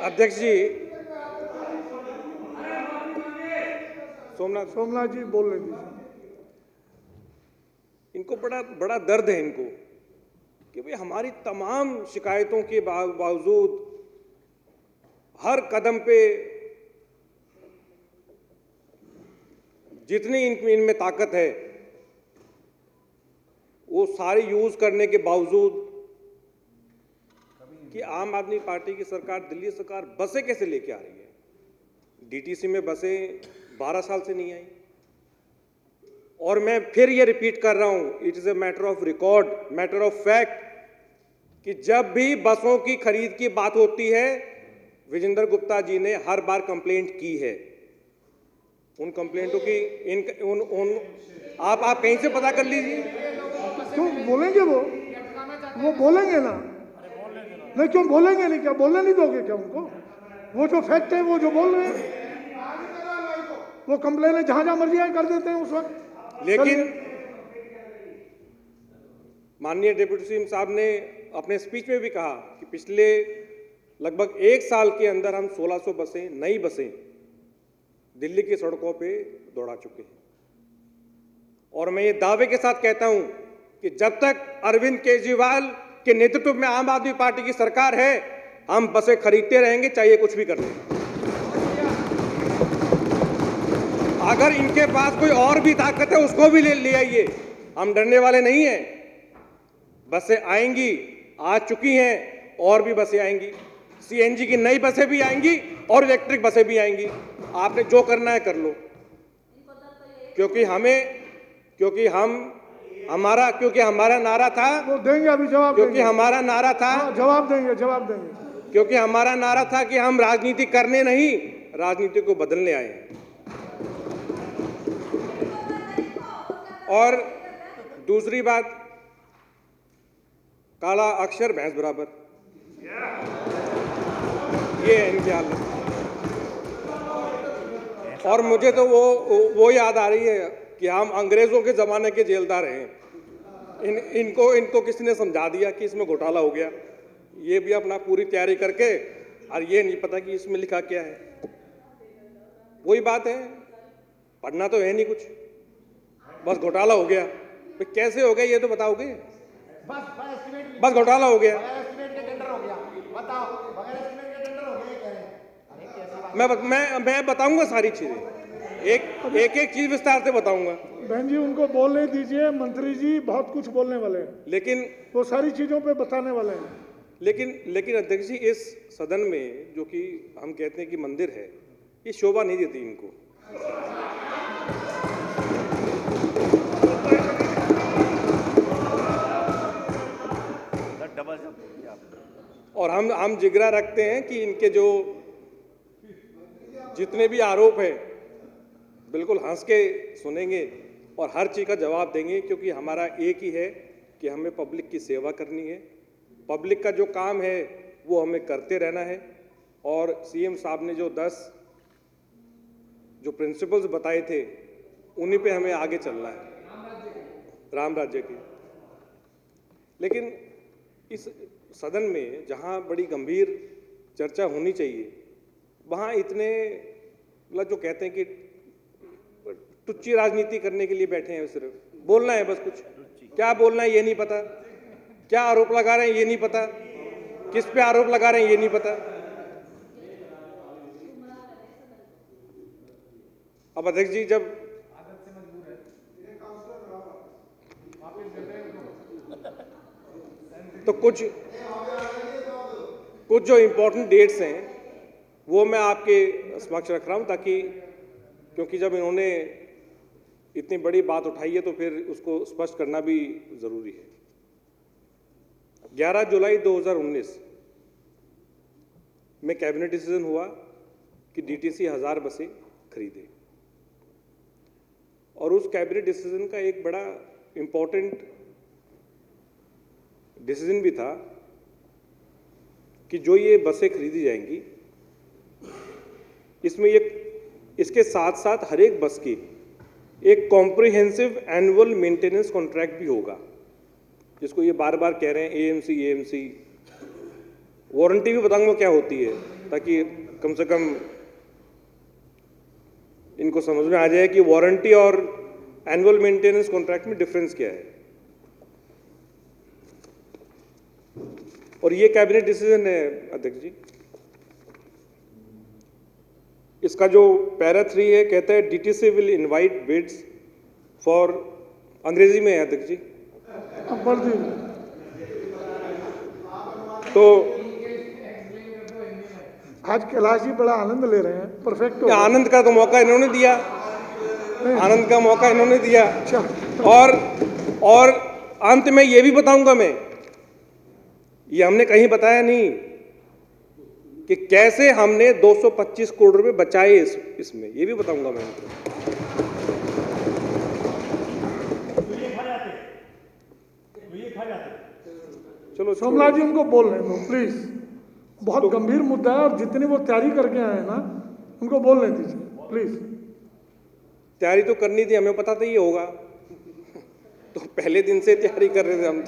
अध्यक्ष जी, सोमनाथ जी बोल रहे थे। इनको बड़ा दर्द है इनको कि भाई हमारी तमाम शिकायतों के बावजूद हर कदम पे जितनी इनमें ताकत है वो सारी यूज करने के बावजूद कि आम आदमी पार्टी की सरकार, दिल्ली सरकार बसें कैसे लेके आ रही है। डीटीसी में बसें 12 साल से नहीं आई। और मैं फिर ये रिपीट कर रहा हूं, it is a matter of record, matter of fact, कि जब भी बसों की खरीद की बात होती है विजेंद्र गुप्ता जी ने हर बार कंप्लेंट की है। उन कंप्लेंटों की आप कहीं से पता कर लीजिए। क्यों बोलेंगे वो बोलेंगे ना। नहीं, क्यों बोलेंगे नहीं? क्या बोलने नहीं दोगे क्या उनको? वो जो फैक्ट है, वो जो बोल रहे हैं, वो कंप्लेन है जहां मर्जी कर देते हैं उस वक्त। लेकिन माननीय डिप्टी सीएम साहब ने अपने स्पीच में भी कहा कि पिछले लगभग 1 साल के अंदर हम 1600 बसें, नई बसें दिल्ली की सड़कों पे दौड़ा चुके हैं। और मैं ये दावे के साथ कहता हूं कि जब तक अरविंद केजरीवाल के नेतृत्व में आम आदमी पार्टी की सरकार है, हम बसें खरीदते रहेंगे, चाहे कुछ भी कर लें। अगर इनके पास कोई और भी ताकत है उसको भी ले आइए, हम डरने वाले नहीं हैं। बसें आएंगी, आ चुकी हैं, और भी बसें आएंगी। सीएनजी की नई बसें भी आएंगी और इलेक्ट्रिक बसें भी आएंगी। आपने जो करना है कर लो, क्योंकि हमारा नारा था। वो देंगे अभी जवाब, क्योंकि हमारा नारा था। जवाब देंगे। क्योंकि हमारा नारा था कि हम राजनीति करने नहीं, राजनीति को बदलने आए हैं। और दूसरी बात, काला अक्षर भैंस बराबर, ये है इनकी हालत। और मुझे तो वो याद आ रही है कि हम अंग्रेजों के जमाने के जेलदार हैं। इनको किसी ने समझा दिया कि इसमें घोटाला हो गया। ये भी अपना पूरी तैयारी करके, और ये नहीं पता कि इसमें लिखा क्या है। वही बात है, पढ़ना तो है नहीं कुछ, बस घोटाला हो गया। तो कैसे हो गया ये तो बताओगे? बस घोटाला हो गया। मैं बताऊंगा सारी चीजें, एक चीज विस्तार से बताऊंगा। बहन जी, उनको बोलने दीजिए। मंत्री जी बहुत कुछ बोलने वाले हैं, लेकिन वो सारी चीजों पे बताने वाले हैं। लेकिन अध्यक्ष जी, इस सदन में जो कि हम कहते हैं कि मंदिर है, ये शोभा नहीं देती इनको। और हम जिगरा रखते हैं कि इनके जो जितने भी आरोप है बिल्कुल हंस के सुनेंगे और हर चीज का जवाब देंगे, क्योंकि हमारा एक ही है कि हमें पब्लिक की सेवा करनी है। पब्लिक का जो काम है वो हमें करते रहना है। और सीएम साहब ने जो 10 जो प्रिंसिपल्स बताए थे, उन्हीं पे हमें आगे चलना है, राम राज्य की। लेकिन इस सदन में जहां बड़ी गंभीर चर्चा होनी चाहिए, वहां इतने मतलब जो कहते हैं कि टुच्ची राजनीति करने के लिए बैठे हैं। सिर्फ बोलना है, बस कुछ क्या बोलना है ये नहीं पता, क्या आरोप लगा रहे हैं ये नहीं पता, किस पे आरोप लगा रहे हैं ये नहीं पता। अब अध्यक्ष जी, जब तो कुछ जो इंपॉर्टेंट डेट्स हैं वो मैं आपके समक्ष रख रहा हूं, ताकि क्योंकि जब इन्होंने इतनी बड़ी बात उठाई है तो फिर उसको स्पष्ट करना भी जरूरी है। 11 जुलाई 2019 में कैबिनेट डिसीजन हुआ कि डीटीसी 1000 बसें खरीदे। और उस कैबिनेट डिसीजन का एक बड़ा इंपॉर्टेंट डिसीजन भी था कि जो ये बसें खरीदी जाएंगी, इसमें इसके साथ साथ हर एक बस की एक कॉम्प्रिहेंसिव एनुअल मेंटेनेंस कॉन्ट्रैक्ट भी होगा, जिसको ये बार बार कह रहे हैं एएमसी। वारंटी भी बताऊंगा क्या होती है। ताकि कम से कम इनको समझ में आ जाए कि वारंटी और एनुअल मेंटेनेंस कॉन्ट्रैक्ट में डिफरेंस क्या है। और ये कैबिनेट डिसीजन है अध्यक्ष जी। इसका जो पैरा 3 है, कहता है DTC will invite bids for, अंग्रेजी में है अध्यक्ष जी। तो आज कैलाश जी बड़ा आनंद ले रहे हैं, परफेक्ट। आनंद का तो मौका इन्होंने दिया, आनंद का मौका इन्होंने दिया। और अंत में ये भी बताऊंगा मैं, ये हमने कहीं बताया नहीं कि कैसे हमने 225 करोड़ रुपए बचाए इसमें, ये भी बताऊंगा मैं। चलो सोमनाथ जी उनको बोल रहे हो प्लीज, बहुत गंभीर मुद्दा है और जितनी वो तैयारी करके आए हैं ना उनको बोलने दीजिए प्लीज। तैयारी तो करनी थी, हमें पता था ये होगा, तो पहले दिन से तैयारी कर रहे थे हम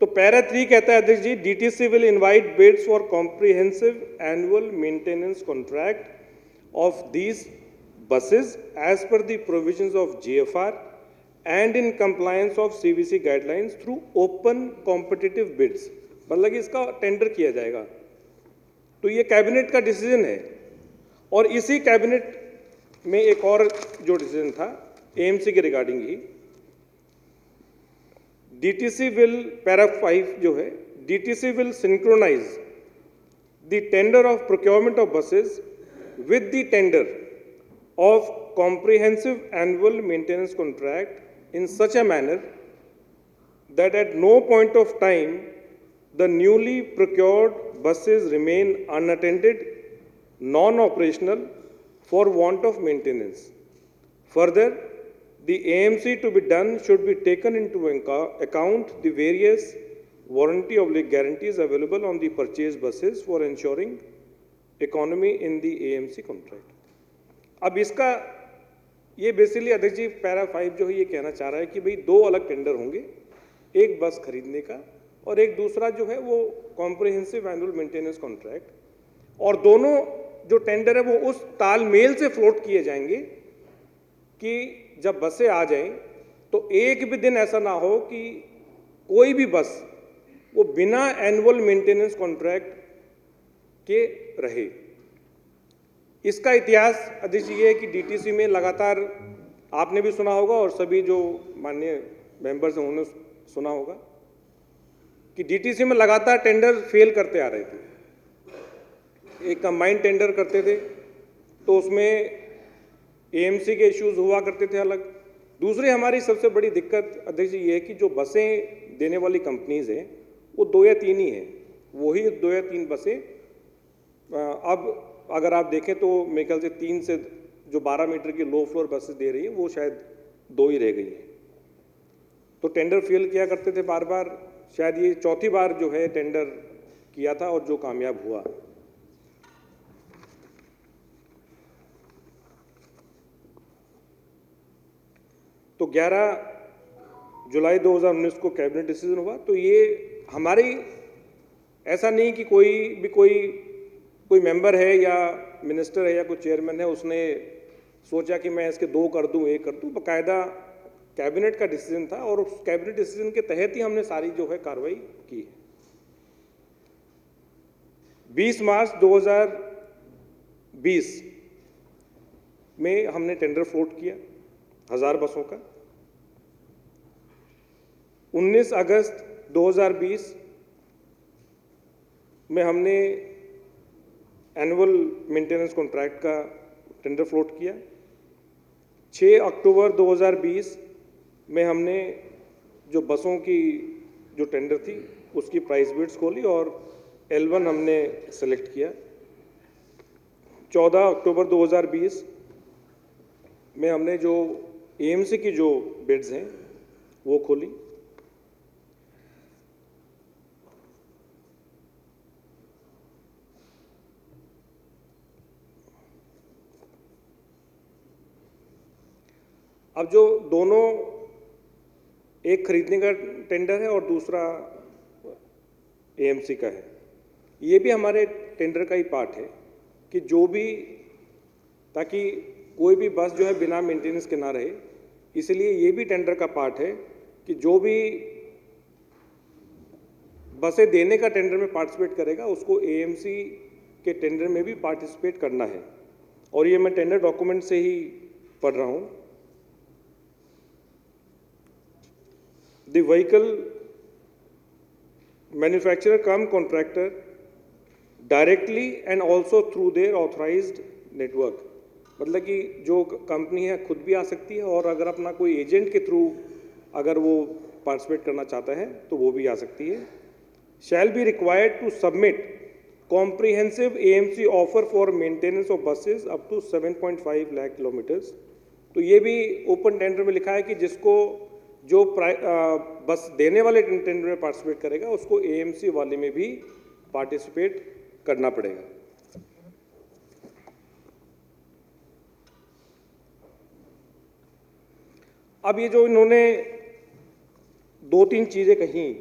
तो पैरा 3 कहता है अध्यक्ष जी, DTC will invite bids for comprehensive annual maintenance contract of these buses as per the provisions of GFR and in compliance of CVC guidelines through open competitive bids। मतलब कि इसका टेंडर किया जाएगा। तो ये कैबिनेट का डिसीजन है। और इसी कैबिनेट में एक और जो डिसीजन था एएमसी के रिगार्डिंग ही, डीटीसी विल, पैरा 5 जो है, DTC will synchronize the tender of procurement of buses with the tender of comprehensive annual maintenance contract in such a manner that at no point of time the newly procured buses remain unattended, non-operational for want of maintenance. Further, the AMC to be done should be taken into account the various warranty obligation guarantees available on the purchased buses for ensuring economy in the AMC contract। अब इसका ये basically अध्यक्ष जी para 5 जो है ये कहना चाह रहा है कि भाई 2 अलग टेंडर होंगे, एक बस खरीदने का और एक दूसरा जो है वो कॉम्प्रिहेंसिव एनुअल मेंटेनेंस कॉन्ट्रैक्ट, और दोनों जो टेंडर है वो उस तालमेल से फ्लोट किए जाएंगे कि जब बसें आ जाएं तो एक भी दिन ऐसा ना हो कि कोई भी बस वो बिना एनुअल मेंटेनेंस कॉन्ट्रैक्ट के रहे। इसका इतिहास अध्यक्ष जी ये है कि डीटीसी में लगातार, आपने भी सुना होगा और सभी जो माननीय मेंबर्स हैं उन्होंने सुना होगा कि डीटीसी में लगातार टेंडर फेल करते आ रहे थे। एक कंबाइंड टेंडर करते थे तो उसमें एएमसी के इश्यूज हुआ करते थे अलग। दूसरी हमारी सबसे बड़ी दिक्कत अध्यक्ष जी ये है कि जो बसें देने वाली कंपनीज हैं वो 2 या 3 ही हैं, वही 2 या 3 बसें अब अगर आप देखें तो मेरे ख्याल से 3 से जो 12 मीटर की लो फ्लोर बसेस दे रही है वो शायद 2 ही रह गई हैं। तो टेंडर फेल किया करते थे बार बार, शायद ये 4थी बार जो है टेंडर किया था और जो कामयाब हुआ। तो 11 जुलाई 2019 को कैबिनेट डिसीजन हुआ। तो ये हमारी ऐसा नहीं कि कोई मेंबर है या मिनिस्टर है या कोई चेयरमैन है उसने सोचा कि मैं इसके 2 कर दूं 1 कर दूं, बाकायदा कैबिनेट का डिसीजन था और उस कैबिनेट डिसीजन के तहत ही हमने सारी जो है कार्रवाई की है। 20 मार्च 2020 में हमने टेंडर फ्लोट किया 1000 बसों का। 19 अगस्त 2020 में हमने एनुअल मेंटेनेंस कॉन्ट्रैक्ट का टेंडर फ्लोट किया। 6 अक्टूबर 2020 में हमने जो बसों की जो टेंडर थी उसकी प्राइस बिड्स खोली और L1 हमने सेलेक्ट किया। 14 अक्टूबर 2020 में हमने जो एएमसी की जो बिड्स हैं वो खोली। अब जो दोनों, एक खरीदने का टेंडर है और दूसरा एएमसी का है, ये भी हमारे टेंडर का ही पार्ट है कि जो भी, ताकि कोई भी बस जो है बिना मेंटेनेंस के ना रहे, इसलिए ये भी टेंडर का पार्ट है कि जो भी बसें देने का टेंडर में पार्टिसिपेट करेगा उसको एएमसी के टेंडर में भी पार्टिसिपेट करना है। और ये मैं टेंडर डॉक्यूमेंट से ही पढ़ रहा हूँ। The vehicle manufacturer come contractor directly and also through their authorised network, मतलब कि जो कंपनी है खुद भी आ सकती है और अगर अपना कोई एजेंट के थ्रू अगर वो पार्टिसिपेट करना चाहता है तो वो भी आ सकती है। Shall be required to submit comprehensive AMC offer for maintenance of buses up to 7.5 lakh kilometres. तो ये भी ओपन टेंडर में लिखा है कि जिसको जो बस देने वाले टेंडर में पार्टिसिपेट करेगा उसको एएमसी वाले में भी पार्टिसिपेट करना पड़ेगा। अब ये जो इन्होंने 2-3 चीजें कही,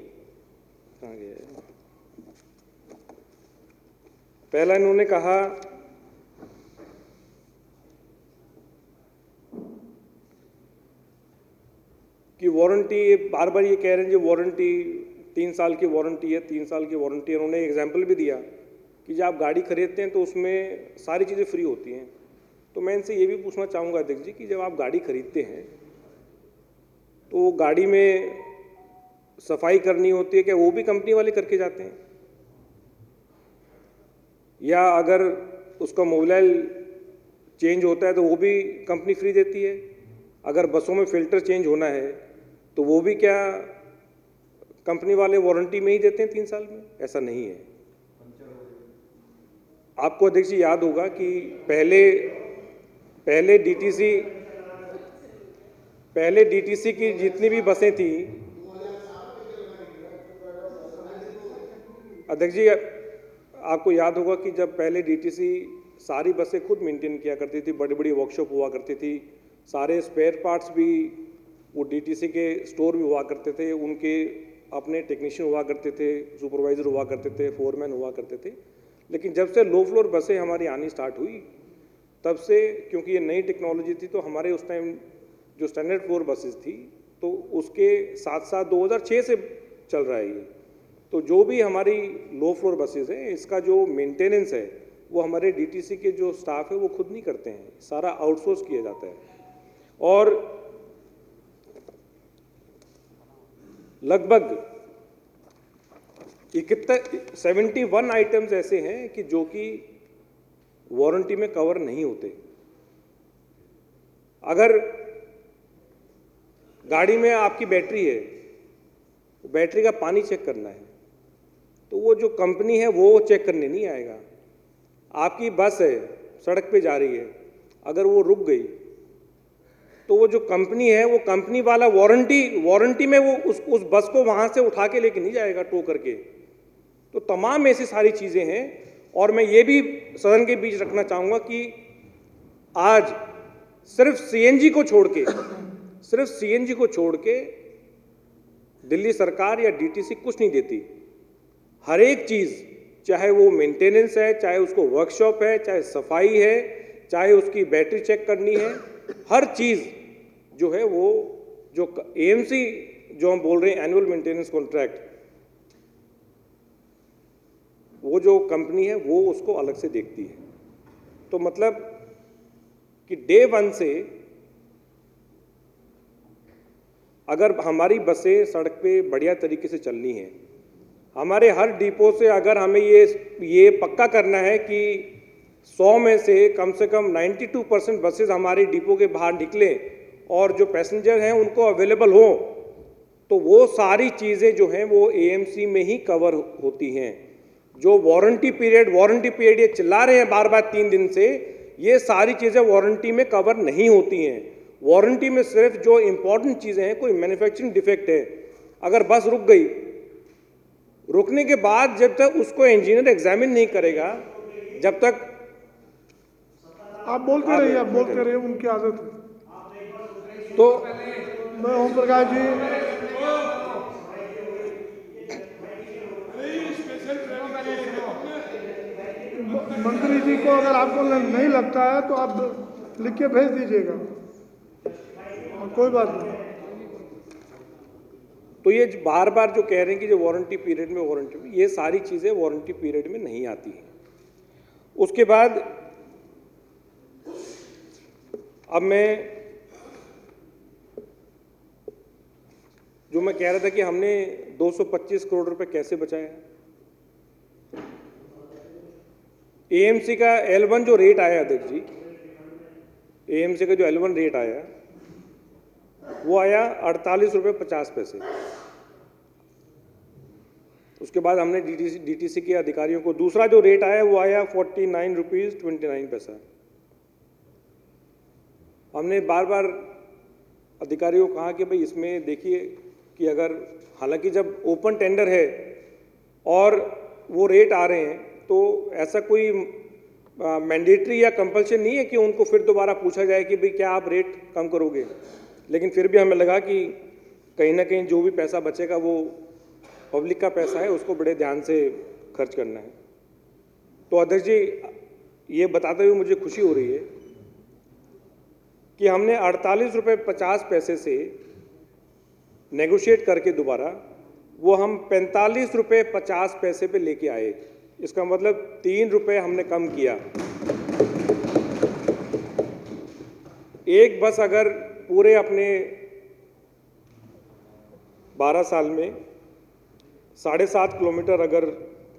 कहाँ गया है? पहला इन्होंने कहा कि वारंटी, बार बार ये कह रहे हैं जी वारंटी 3 साल की वारंटी है, 3 साल की वारंटी है। उन्होंने एग्जाम्पल भी दिया कि जब आप गाड़ी खरीदते हैं तो उसमें सारी चीज़ें फ्री होती हैं। तो मैं इनसे ये भी पूछना चाहूँगा अध्यक्ष जी कि जब आप गाड़ी खरीदते हैं तो गाड़ी में सफाई करनी होती है, क्या वो भी कंपनी वाले करके जाते हैं? या अगर उसका मोबाइल चेंज होता है तो वो भी कंपनी फ्री देती है? अगर बसों में फ़िल्टर चेंज होना है तो वो भी क्या कंपनी वाले वारंटी में ही देते हैं 3 साल में? ऐसा नहीं है। आपको अध्यक्ष जी याद होगा कि पहले डीटीसी की जितनी भी बसें थी, अध्यक्ष जी आपको याद होगा कि जब पहले डीटीसी सारी बसें खुद मेंटेन किया करती थी, बड़ी बड़ी वर्कशॉप हुआ करती थी, सारे स्पेयर पार्ट्स भी वो डीटीसी के स्टोर भी हुआ करते थे, उनके अपने टेक्नीशियन हुआ करते थे, सुपरवाइज़र हुआ करते थे, फोरमैन हुआ करते थे। लेकिन जब से लो फ्लोर बसें हमारी आनी स्टार्ट हुई तब से, क्योंकि ये नई टेक्नोलॉजी थी, तो हमारे उस टाइम जो स्टैंडर्ड फ्लोर बसेस थी तो उसके साथ साथ 2006 से चल रहा है ये। तो जो भी हमारी लो फ्लोर बसेस हैं, इसका जो मेंटेनेंस है वो हमारे डीटीसी के जो स्टाफ है वो खुद नहीं करते हैं, सारा आउटसोर्स किया जाता है। और लगभग 71 आइटम्स ऐसे हैं कि जो कि वारंटी में कवर नहीं होते। अगर गाड़ी में आपकी बैटरी है, बैटरी का पानी चेक करना है तो वो जो कंपनी है वो चेक करने नहीं आएगा। आपकी बस है, सड़क पे जा रही है, अगर वो रुक गई तो वो जो कंपनी है वो कंपनी वाला वारंटी में वो उस बस को वहाँ से उठा के लेके नहीं जाएगा टो करके। तो तमाम ऐसी सारी चीज़ें हैं। और मैं ये भी सदन के बीच रखना चाहूँगा कि आज सिर्फ सीएनजी को छोड़ के दिल्ली सरकार या डीटीसी कुछ नहीं देती। हर एक चीज़, चाहे वो मेंटेनेंस है, चाहे उसको वर्कशॉप है, चाहे सफाई है, चाहे उसकी बैटरी चेक करनी है, हर चीज़ जो है वो जो एएमसी जो हम बोल रहे हैं एनुअल मेंटेनेंस कॉन्ट्रैक्ट, वो जो कंपनी है वो उसको अलग से देखती है। तो मतलब कि डे 1 से अगर हमारी बसें सड़क पे बढ़िया तरीके से चलनी है, हमारे हर डिपो से अगर हमें ये पक्का करना है कि 100 में से कम 92% बसेस हमारे डिपो के बाहर निकलें और जो पैसेंजर हैं उनको अवेलेबल हो, तो वो सारी चीज़ें जो हैं वो एएमसी में ही कवर होती हैं। जो वारंटी पीरियड ये चिल्ला रहे हैं बार बार 3 दिन से, ये सारी चीज़ें वारंटी में कवर नहीं होती हैं। वारंटी में सिर्फ जो इम्पोर्टेंट चीज़ें हैं, कोई मैन्युफैक्चरिंग डिफेक्ट है, अगर बस रुक गई, रुकने के बाद जब तक उसको इंजीनियर एग्जामिन नहीं करेगा, जब तक आप बोलते रहिए, उनकी आदत है। तो मैं ओम प्रकाश जी, मंत्री जी को अगर आपको नहीं लगता है तो आप लिख के भेज दीजिएगा, और कोई बात नहीं। तो ये बार बार जो कह रहे हैं कि जो वारंटी पीरियड में ये सारी चीज़ें वारंटी पीरियड में नहीं आती हैं। उसके बाद अब मैं कह रहा था कि हमने 225 करोड़ रुपए कैसे बचाया। एएमसी का L1 जो रेट आया अध्यक्ष जी, एएमसी का जो L1 रेट आया वो आया 48 रुपये 50 पैसे। उसके बाद हमने डीटीसी के अधिकारियों को दूसरा जो रेट आया वो आया 49 रुपीज़ 29 पैसा। हमने बार बार अधिकारियों को कहा कि भाई इसमें देखिए कि अगर, हालांकि जब ओपन टेंडर है और वो रेट आ रहे हैं तो ऐसा कोई मैंडेटरी या कंपल्शन नहीं है कि उनको फिर दोबारा पूछा जाए कि भाई क्या आप रेट कम करोगे। लेकिन फिर भी हमें लगा कि कहीं ना कहीं जो भी पैसा बचेगा वो पब्लिक का पैसा है, उसको बड़े ध्यान से खर्च करना है। तो अध्यक्ष जी, ये बताते हुए मुझे खुशी हो रही है कि हमने 48 रुपये 50 पैसे से नेगोशिएट करके दोबारा वो हम 45 रुपये 50 पैसे पे लेके आए। इसका मतलब 3 रुपये हमने कम किया। एक बस अगर पूरे अपने 12 साल में 7.5 किलोमीटर अगर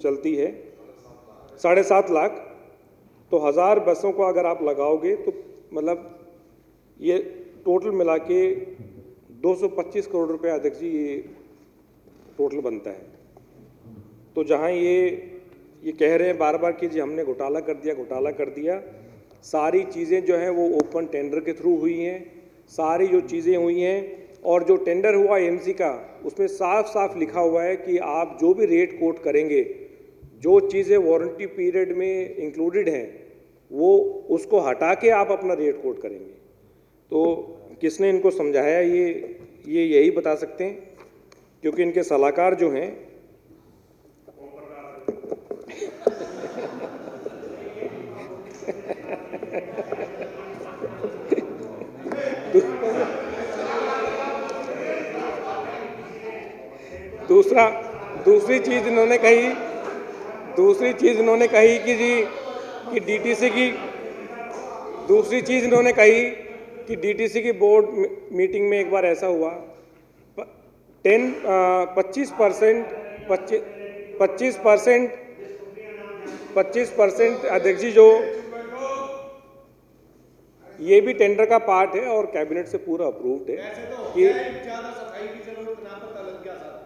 चलती है, 7.5 लाख, तो 1000 बसों को अगर आप लगाओगे तो मतलब ये टोटल मिला के 225 करोड़ रुपए अध्यक्ष जी ये टोटल बनता है। तो जहाँ ये कह रहे हैं बार बार कि जी हमने घोटाला कर दिया, सारी चीज़ें जो हैं वो ओपन टेंडर के थ्रू हुई हैं। सारी जो चीज़ें हुई हैं और जो टेंडर हुआ एएमसी का, उसमें साफ साफ लिखा हुआ है कि आप जो भी रेट कोट करेंगे, जो चीज़ें वारंटी पीरियड में इंक्लूडेड हैं वो उसको हटा के आप अपना रेट कोट करेंगे। तो किसने इनको समझाया ये यही बता सकते हैं, क्योंकि इनके सलाहकार जो हैं दूसरी चीज़ इन्होंने कही कि जी कि डीटीसी की दूसरी चीज़ इन्होंने कही कि डीटीसी की बोर्ड मीटिंग में एक बार ऐसा हुआ 25% अध्यक्ष जी, जो ये भी टेंडर का पार्ट है और कैबिनेट से पूरा अप्रूव्ड है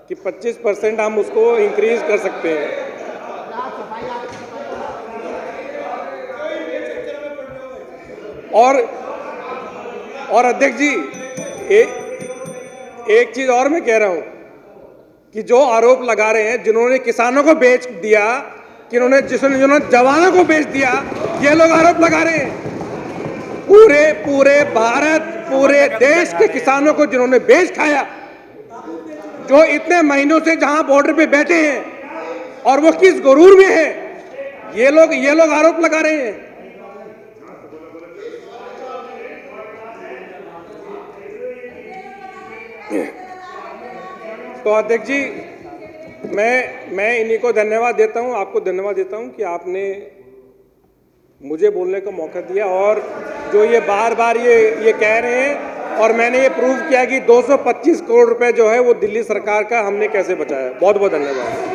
कि 25% हम उसको इंक्रीज कर सकते हैं। और अध्यक्ष जी, एक चीज और मैं कह रहा हूं कि जो आरोप लगा रहे हैं जिन्होंने किसानों को बेच दिया, जिन्होंने जवानों को बेच दिया, ये लोग आरोप लगा रहे हैं। पूरे भारत, पूरे देश के किसानों को जिन्होंने बेच खाया, जो इतने महीनों से जहां बॉर्डर पे बैठे हैं और वो किस गुरूर में है, ये लोग आरोप लगा रहे हैं। तो अध्यक्ष जी, मैं इन्हीं को धन्यवाद देता हूं, आपको धन्यवाद देता हूं कि आपने मुझे बोलने का मौका दिया और जो ये बार बार ये कह रहे हैं, और मैंने ये प्रूव किया कि 225 करोड़ रुपए जो है वो दिल्ली सरकार का हमने कैसे बचाया। बहुत बहुत धन्यवाद।